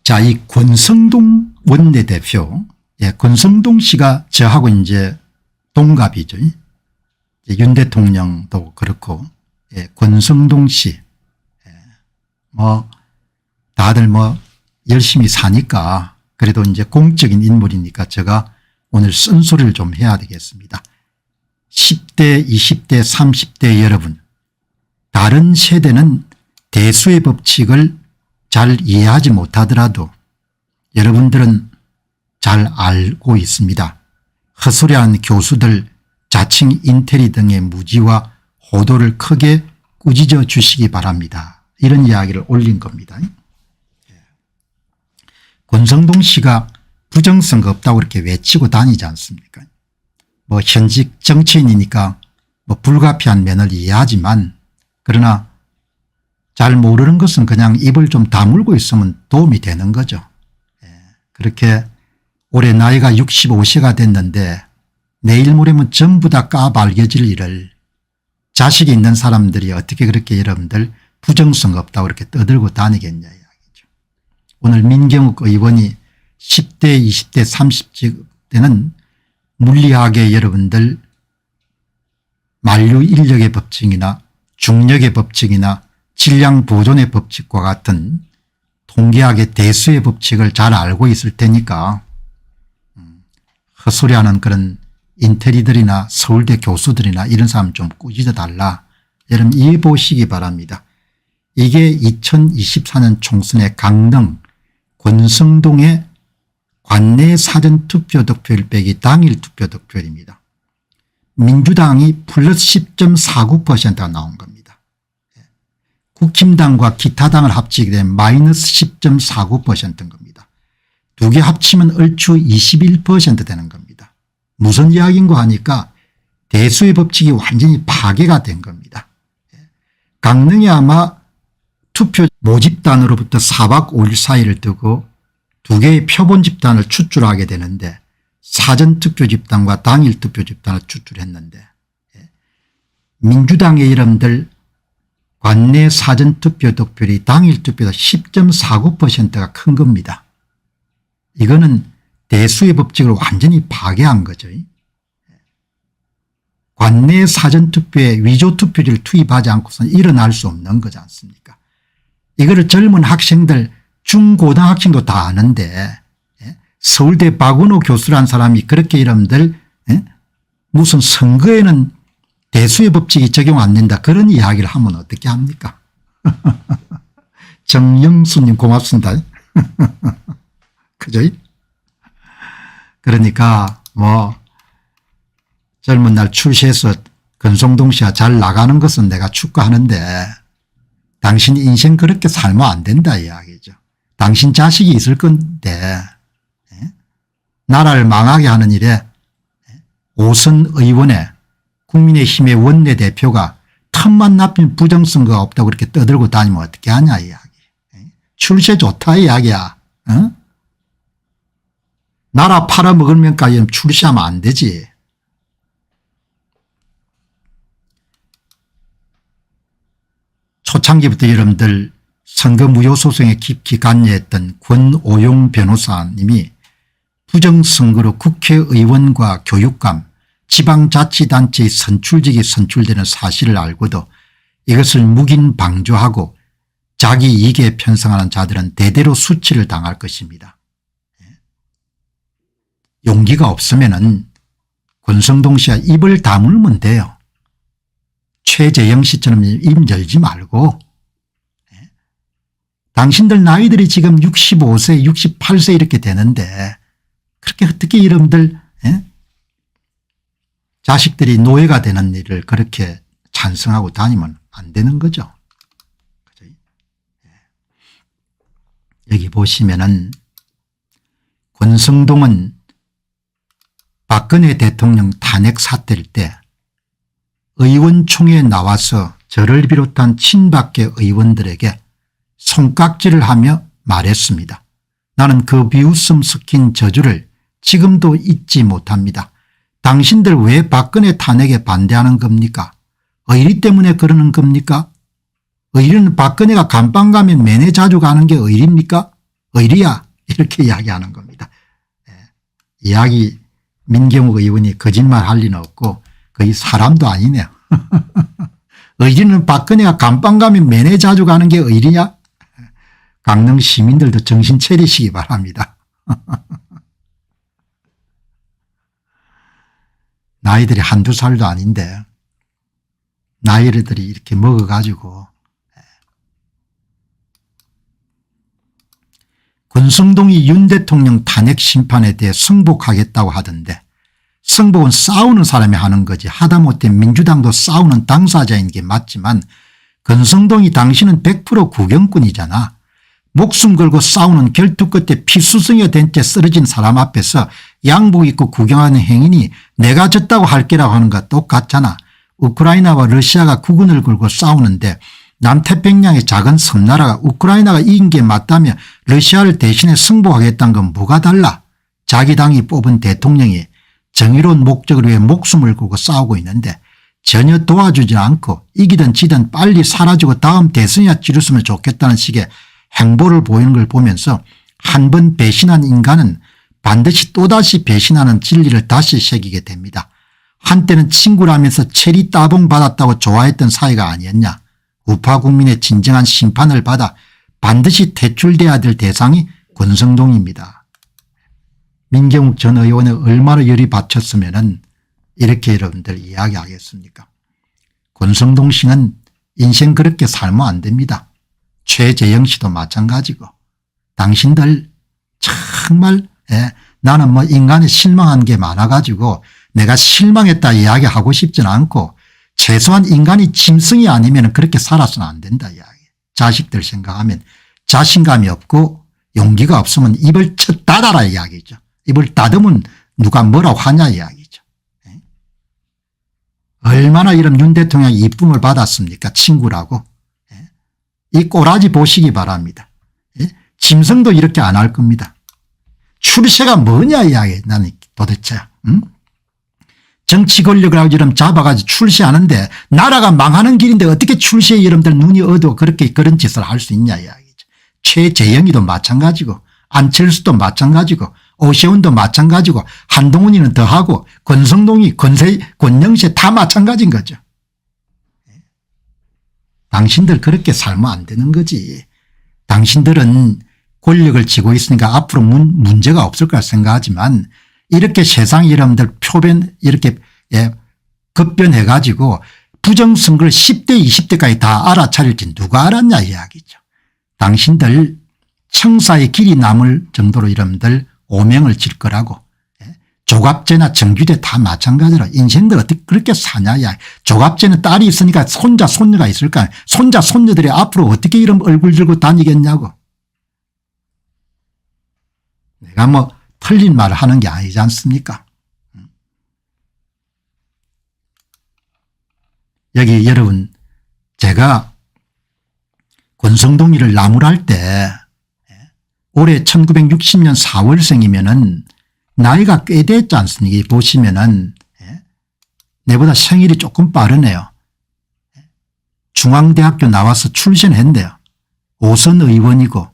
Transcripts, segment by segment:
자, 이 권성동 원내대표, 권성동 씨가 저하고 이제 동갑이죠. 윤 대통령도 그렇고, 권성동 씨, 다들 열심히 사니까 그래도 이제 공적인 인물이니까 제가 오늘 쓴소리를 좀 해야 되겠습니다. 10대, 20대, 30대 여러분, 다른 세대는 대수의 법칙을 잘 이해하지 못하더라도 여러분들은 잘 알고 있습니다. 헛소리하는 교수들, 자칭 인테리 등의 무지와 호도를 크게 꾸짖어 주시기 바랍니다. 이런 이야기를 올린 겁니다. 권성동 씨가 부정선거 없다고 이렇게 외치고 다니지 않습니까? 현직 정치인이니까 불가피한 면을 이해하지만, 그러나 잘 모르는 것은 그냥 입을 좀 다물고 있으면 도움이 되는 거죠. 그렇게 올해 나이가 65세가 됐는데 내일 모레면 전부 다 까발겨질 일을 자식이 있는 사람들이 어떻게 그렇게 여러분들 부정선거 없다고 이렇게 떠들고 다니겠냐 이야기죠. 오늘 민경욱 의원이 10대, 20대, 30대는 물리학의 여러분들 만류 인력의 법칙이나 중력의 법칙이나 질량 보존의 법칙과 같은 통계학의 대수의 법칙을 잘 알고 있을 테니까 헛소리하는 그런 인테리들이나 서울대 교수들이나 이런 사람 좀 꾸짖어 달라. 여러분 이해 보시기 바랍니다. 이게 2024년 총선의 강릉 권성동의 관내 사전투표 득표율 빼기 당일 투표 득표율입니다. 민주당이 플러스 10.49%가 나온 겁니다. 국힘당과 기타 당을 합치게 되면 마이너스 10.49%인 겁니다. 두 개 합치면 얼추 21% 되는 겁니다. 무슨 이야기인가 하니까 대수의 법칙이 완전히 파괴가 된 겁니다. 강릉이 아마 투표 모집단으로부터 4박 5일 사이를 두고 두 개의 표본 집단을 추출하게 되는데 사전투표 집단과 당일투표 집단을 추출했는데 민주당의 여러분들 관내 사전투표 득표율이 당일투표보다 10.49%가 큰 겁니다. 이거는 대수의 법칙을 완전히 파괴한 거죠. 관내 사전투표에 위조투표지를 투입하지 않고서는 일어날 수 없는 거지 않습니까? 이거를 젊은 학생들 중고등학생도 다 아는데 서울대 박은호 교수라는 사람이 그렇게 여러분들 무슨 선거에는 대수의 법칙이 적용 안 된다 그런 이야기를 하면 어떻게 합니까? 정영수님 고맙습니다. 그죠? 그러니까 젊은 날 출시해서 권성동 씨가 잘 나가는 것은 내가 축하하는데 당신 인생 그렇게 살면 안 된다 이야기죠. 당신 자식이 있을 건데 나라를 망하게 하는 일에 오선 의원의 국민의힘의 원내대표가 틈만 나쁜 부정선거가 없다고 그렇게 떠들고 다니면 어떻게 하냐 이야기. 출세 좋다 이야기야. 나라 팔아먹으면까지는 출시하면 안 되지. 초창기부터 여러분들 선거 무효 소송에 깊이 관여했던 권오용 변호사님이 부정선거로 국회의원과 교육감, 지방자치단체의 선출직이 선출되는 사실을 알고도 이것을 묵인 방조하고 자기 이익에 편성하는 자들은 대대로 수치를 당할 것입니다. 용기가 없으면은 권성동 씨가 입을 다물면 돼요. 최재형 씨처럼 입 열지 말고. 당신들 나이들이 지금 65세 68세 이렇게 되는데 그렇게 어떻게 여러분들 자식들이 노예가 되는 일을 그렇게 찬성하고 다니면 안 되는 거죠. 여기 보시면은 권성동은 박근혜 대통령 탄핵 사태일 때 의원총회에 나와서 저를 비롯한 친박계 의원들에게 손깍지를 하며 말했습니다. 나는 그 비웃음 섞인 저주를 지금도 잊지 못합니다. 당신들 왜 박근혜 탄핵에 반대하는 겁니까? 의리 때문에 그러는 겁니까? 의리는 박근혜가 감방 가면 매네 자주 가는 게 의리입니까? 의리야 이렇게 이야기하는 겁니다. 이야기 민경욱 의원이 거짓말할 리는 없고 거의 사람도 아니네요. 의리는 박근혜가 감방 가면 매네 자주 가는 게 의리냐. 강릉 시민들도 정신 차리시기 바랍니다. 나이들이 한두 살도 아닌데 나이들이 이렇게 먹어가지고. 권성동이 윤 대통령 탄핵 심판에 대해 승복하겠다고 하던데 승복은 싸우는 사람이 하는 거지 하다못해 민주당도 싸우는 당사자인 게 맞지만 권성동이 당신은 100% 구경꾼이잖아. 목숨 걸고 싸우는 결투 끝에 피수성이 된 채 쓰러진 사람 앞에서 양복 입고 구경하는 행인이 내가 졌다고 할 게라고 하는 거 똑같잖아. 우크라이나와 러시아가 국군을 걸고 싸우는데 남태평양의 작은 섬나라가 우크라이나가 이긴 게 맞다며 러시아를 대신해 승복하겠다는 건 뭐가 달라. 자기 당이 뽑은 대통령이 정의로운 목적을 위해 목숨을 걸고 싸우고 있는데 전혀 도와주지 않고 이기든 지든 빨리 사라지고 다음 대선이나 치렀으면 좋겠다는 식의 행보를 보이는 걸 보면서 한 번 배신한 인간은 반드시 또다시 배신하는 진리를 다시 새기게 됩니다. 한때는 친구라면서 체리 따봉 받았다고 좋아했던 사이가 아니었냐. 우파 국민의 진정한 심판을 받아 반드시 퇴출돼야 될 대상이 권성동입니다. 민경욱 전 의원이 얼마나 열이 받쳤으면 이렇게 여러분들 이야기하겠습니까. 권성동 씨는 인생 그렇게 살면 안 됩니다. 최재형 씨도 마찬가지고 당신들 정말 나는 뭐 인간에 실망한 게 많아가지고 내가 실망했다 이야기하고 싶지는 않고 최소한 인간이 짐승이 아니면 그렇게 살아서는 안 된다 이야기. 자식들 생각하면 자신감이 없고 용기가 없으면 입을 쳐 닫아라 이야기죠. 입을 닫으면 누가 뭐라고 하냐 이야기죠. 얼마나 이런 윤 대통령의 이쁨을 받았습니까 친구라고. 이 꼬라지 보시기 바랍니다. 짐승도 이렇게 안 할 겁니다. 출세가 뭐냐 이야기 나는 도대체. 정치 권력을 하고 이름 잡아가지고 출세하는데 나라가 망하는 길인데 어떻게 출세에 여러분들 눈이 어두워 그렇게 그런 짓을 할 수 있냐 이야기죠. 최재형이도 마찬가지고 안철수도 마찬가지고 오세훈도 마찬가지고 한동훈이는 더하고 권성동이 권영세 다 마찬가지인 거죠. 당신들 그렇게 살면 안 되는 거지. 당신들은 권력을 쥐고 있으니까 앞으로 문제가 없을 거라 생각하지만 이렇게 세상 여러분들 표변 이렇게 급변해 가지고 부정선거를 10대 20대까지 다 알아차릴지 누가 알았냐 이야기죠. 당신들 청사의 길이 남을 정도로 여러분들 오명을 질 거라고. 조갑제나 정규제 다 마찬가지로 인생들 어떻게 그렇게 사냐. 야. 조갑제는 딸이 있으니까 손자 손녀가 있을까. 손자 손녀들이 앞으로 어떻게 이런 얼굴 들고 다니겠냐고. 내가 뭐 틀린 말을 하는 게 아니지 않습니까. 여기 여러분 제가 권성동이를 나무랄 때 올해 1960년 4월생이면은 나이가 꽤 됐지 않습니까? 보시면은 내보다 생일이 조금 빠르네요. 중앙대학교 나와서 출신했는데요. 5선 의원이고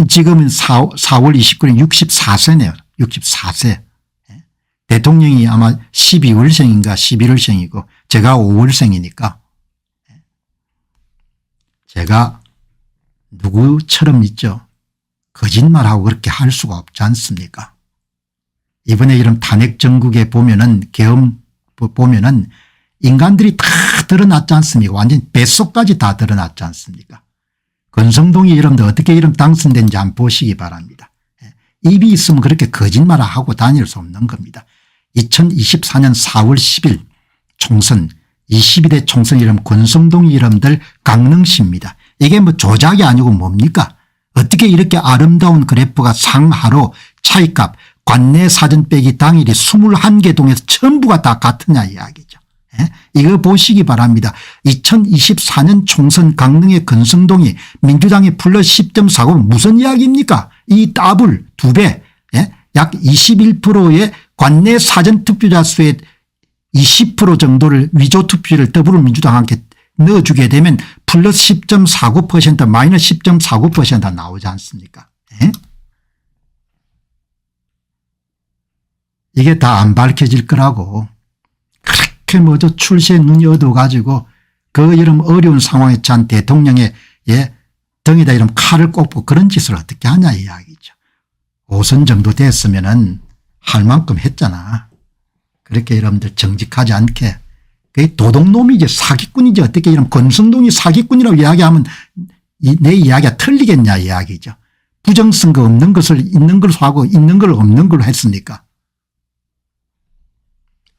지금은 4월 29일 64세네요. 64세. 대통령이 아마 12월생인가 11월생이고 제가 5월생이니까 제가 누구처럼 있죠. 거짓말하고 그렇게 할 수가 없지 않습니까. 이번에 이런 탄핵 정국에 보면은 계엄 보면은 인간들이 다 드러났지 않습니까. 완전 뱃속까지 다 드러났지 않습니까. 권성동이 여러분들 어떻게 이름 당선된지 한번 보시기 바랍니다. 입이 있으면 그렇게 거짓말을 하고 다닐 수 없는 겁니다. 2024년 4월 10일 총선 22대 총선 이름 권성동이 여러분들 강릉시입니다. 이게 뭐 조작이 아니고 뭡니까. 어떻게 이렇게 아름다운 그래프가 상하로 차이값 관내 사전 빼기 당일이 21개 동에서 전부가 다 같으냐 이야기죠. 이거 보시기 바랍니다. 2024년 총선 강릉의 권성동이 민주당이 플러스 10.49 무슨 이야기입니까. 이 더블 2배 약 21%의 관내 사전투표자 수의 20% 정도를 위조투표를 더불어민주당한테 넣어주게 되면 플러스 10.49% 마이너스 10.49% 나오지 않습니까? 예? 이게 다 안 밝혀질 거라고 그렇게 뭐저 출세에 눈이 어두워가지고 그 이런 어려운 상황에 처한 대통령의 등에다 이런 칼을 꼽고 그런 짓을 어떻게 하냐 이야기죠. 5선 정도 됐으면은 할 만큼 했잖아. 그렇게 여러분들 정직하지 않게 그게 도둑놈이지 사기꾼이지 어떻게 이런 권성동이 사기꾼이라고 이야기하면 내 이야기가 틀리겠냐 이야기죠. 부정선거 없는 것을 있는 걸로 하고 있는 걸 없는 걸로 했으니까.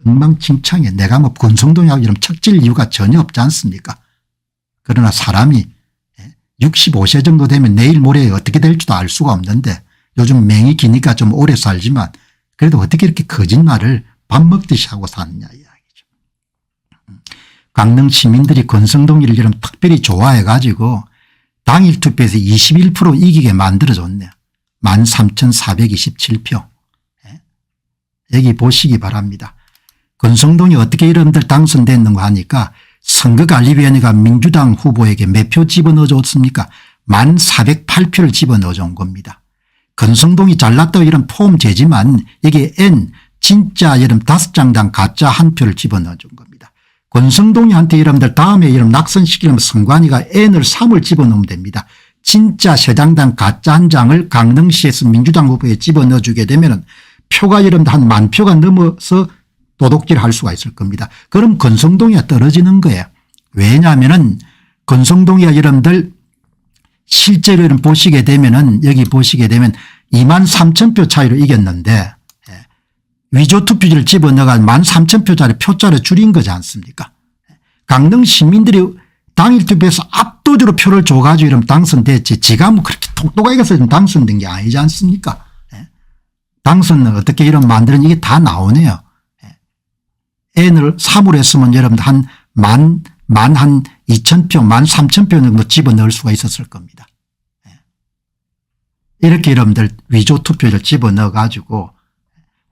엉망진창에 내가 뭐 권성동이하고 이런 척질 이유가 전혀 없지 않습니까? 그러나 사람이 65세 정도 되면 내일 모레 어떻게 될지도 알 수가 없는데 요즘 맹이 기니까 좀 오래 살지만 그래도 어떻게 이렇게 거짓말을 밥 먹듯이 하고 사느냐 이야기죠. 강릉 시민들이 권성동이를 이런 특별히 좋아해 가지고 당일 투표에서 21% 이기게 만들어줬네요. 13,427표. 여기 보시기 바랍니다. 권성동이 어떻게 여러분들 당선됐는가 하니까 선거관리위원회가 민주당 후보에게 몇 표 집어넣어 줬습니까? 1408표를 집어넣어 준 겁니다. 권성동이 잘났다고 이런 포함되지만 여기에 N 진짜 여러분 5장당 가짜 1표를 집어넣어 준 겁니다. 권성동이한테 여러분들 다음에 여러분 낙선시키려면 선관위가 N을 3을 집어넣으면 됩니다. 진짜 3장당 가짜 1장을 강릉시에서 민주당 후보에 집어넣어 주게 되면 표가 여러분들 한 10,000표가 넘어서 도둑질할 수가 있을 겁니다. 그럼 권성동이가 떨어지는 거예요. 왜냐하면은 권성동이가 여러분들 실제로 여러분 보시게 되면은 여기 보시게 되면 23,000표 차이로 이겼는데 위조 투표지를 집어넣어가 13,000표짜리 표자를 줄인 거지 않습니까? 강릉 시민들이 당일 투표에서 압도적으로 표를 줘가지고 이러면 당선됐지 지가 뭐 그렇게 똑똑하게 해서 당선된 게 아니지 않습니까? 당선은 어떻게 이런 만드는 이게 다 나오네요. N을 3으로 했으면 여러분들 한 2,000표, 13,000표 정도 집어넣을 수가 있었을 겁니다. 이렇게 여러분들 위조 투표를 집어넣어 가지고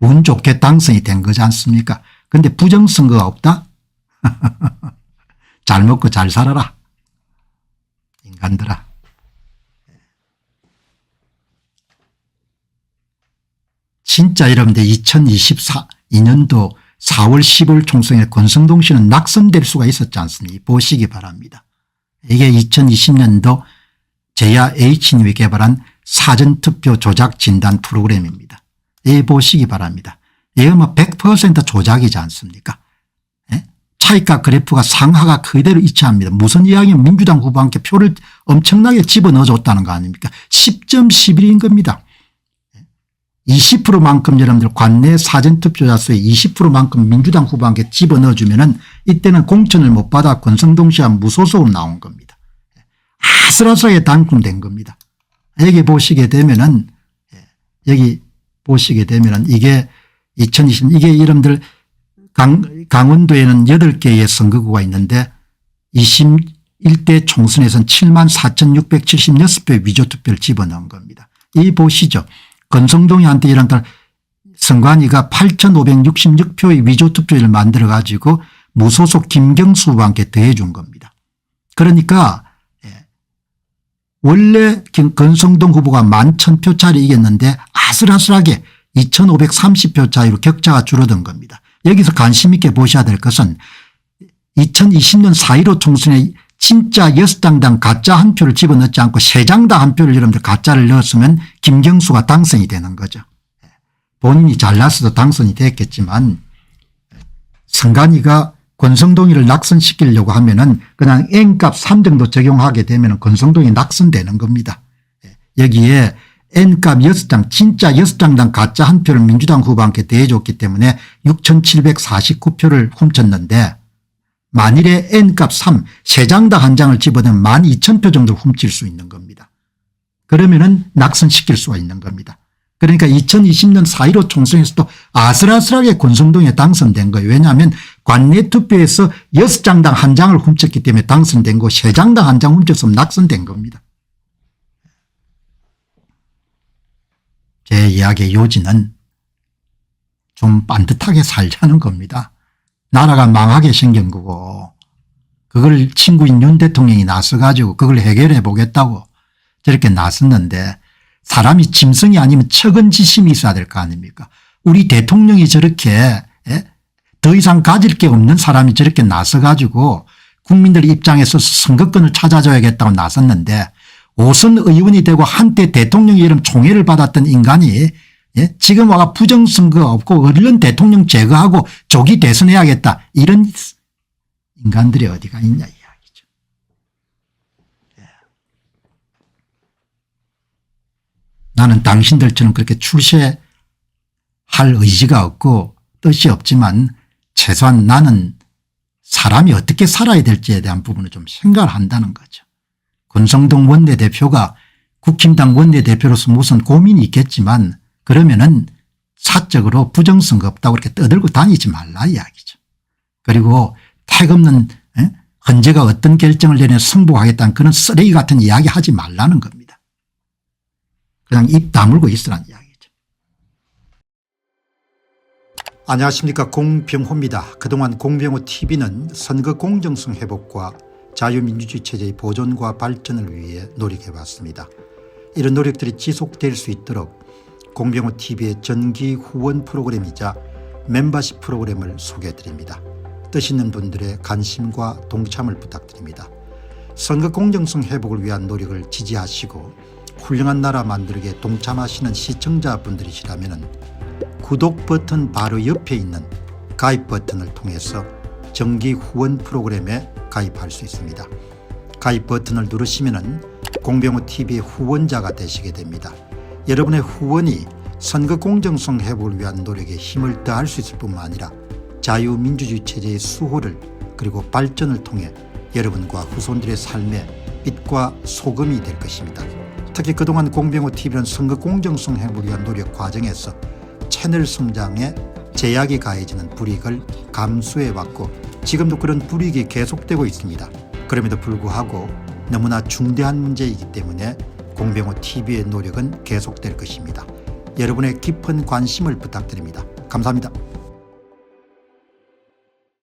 운 좋게 당선이 된 거지 않습니까? 그런데 부정선거가 없다? 잘 먹고 잘 살아라. 인간들아. 진짜 여러분들 2024년도 4월 10월 총선에 권성동 씨는 낙선될 수가 있었지 않습니까? 보시기 바랍니다. 이게 2020년도 제야 H님이 개발한 사전투표 조작 진단 프로그램입니다. 이 보시기 바랍니다. 이거 뭐 100% 조작이지 않습니까? 차이가 그래프가 상하가 그대로 일치합니다. 무슨 이야기는 민주당 후보한테 표를 엄청나게 집어넣어줬다는 거 아닙니까? 10.11인 겁니다. 20%만큼 여러분들 관내 사전투표자 수의 20%만큼 민주당 후보한테 집어넣어주면은 이때는 공천을 못 받아 권성동 씨와 무소속으로 나온 겁니다. 아슬아슬하게 당첨된 겁니다. 여기 보시게 되면은 이게 2020 이게 여러분들 강원도에는 8개의 선거구가 있는데 21대 총선에서는 74,676표의 위조투표를 집어넣은 겁니다. 이 보시죠. 권성동이한테 이런 선관위가 8,566표의 위조투표를 만들어 가지고 무소속 김경수 후보한테 더해 준 겁니다. 그러니까 원래 권성동 후보가 11,000표 차례 이겼는데 아슬아슬하게 2,530표 차이로 격차가 줄어든 겁니다. 여기서 관심 있게 보셔야 될 것은 2020년 4.15 총선에 진짜 6장당 가짜 1표를 집어넣지 않고 3장당 1표를 여러분들 가짜를 넣었으면 김경수가 당선이 되는 거죠. 본인이 잘났어도 당선이 됐겠지만 선관위가 권성동이를 낙선시키려고 하면은 그냥 N값 3 정도 적용하게 되면 권성동이 낙선되는 겁니다. 여기에 N값 6장 진짜 6장당 가짜 1표를 민주당 후보한테 대해줬기 때문에 6,749표를 훔쳤는데 만일에 N값 3, 3장당 1장을 집어넣으면 12,000표 정도 훔칠 수 있는 겁니다. 그러면은 낙선시킬 수가 있는 겁니다. 그러니까 2020년 4.15 총선에서도 아슬아슬하게 권성동에 당선된 거예요. 왜냐하면 관내 투표에서 6장당 1장을 훔쳤기 때문에 당선된 거 3장당 1장 훔쳤으면 낙선된 겁니다. 제 이야기의 요지는 좀 반듯하게 살자는 겁니다. 나라가 망하게 생긴 거고 그걸 친구인 윤 대통령이 나서 가지고 그걸 해결해 보겠다고 저렇게 나섰는데 사람이 짐승이 아니면 척은지심이 있어야 될 거 아닙니까? 우리 대통령이 저렇게 더 이상 가질 게 없는 사람이 저렇게 나서 가지고 국민들 입장에서 선거권을 찾아줘야겠다고 나섰는데 5선 의원이 되고 한때 대통령이 이런 총애를 받았던 인간이 지금 와가 부정선거 없고 얼른 대통령 제거하고 조기 대선해야겠다 이런 인간들이 어디가 있냐 이야기죠. 나는 당신들처럼 그렇게 출세할 의지가 없고 뜻이 없지만 최소한 나는 사람이 어떻게 살아야 될지에 대한 부분을 좀 생각을 한다는 거죠. 권성동 원내대표가 국힘당 원내대표로서 무슨 고민이 있겠지만 그러면은 사적으로 부정선거 없다고 이렇게 떠들고 다니지 말라 이야기죠. 그리고 택없는 헌재가 어떤 결정을 내려 승복하겠다는 그런 쓰레기 같은 이야기 하지 말라는 겁니다. 그냥 입 다물고 있으라는 이야기죠. 안녕하십니까, 공병호입니다. 그동안 공병호 TV는 선거 공정성 회복과 자유민주주의 체제의 보존과 발전을 위해 노력해왔습니다. 이런 노력들이 지속될 수 있도록 공병호 TV의 정기 후원 프로그램이자 멤버십 프로그램을 소개해드립니다. 뜻 있는 분들의 관심과 동참을 부탁드립니다. 선거 공정성 회복을 위한 노력을 지지하시고 훌륭한 나라 만들기에 동참하시는 시청자분들이시라면 구독 버튼 바로 옆에 있는 가입 버튼을 통해서 정기 후원 프로그램에 가입할 수 있습니다. 가입 버튼을 누르시면 공병호 TV의 후원자가 되시게 됩니다. 여러분의 후원이 선거 공정성 회복을 위한 노력에 힘을 더할 수 있을 뿐만 아니라 자유민주주의 체제의 수호를 그리고 발전을 통해 여러분과 후손들의 삶에 빛과 소금이 될 것입니다. 특히 그동안 공병호 TV는 선거 공정성 회복을 위한 노력 과정에서 채널 성장에 제약이 가해지는 불이익을 감수해왔고 지금도 그런 불이익이 계속되고 있습니다. 그럼에도 불구하고 너무나 중대한 문제이기 때문에 공병호 TV의 노력은 계속될 것입니다. 여러분의 깊은 관심을 부탁드립니다. 감사합니다.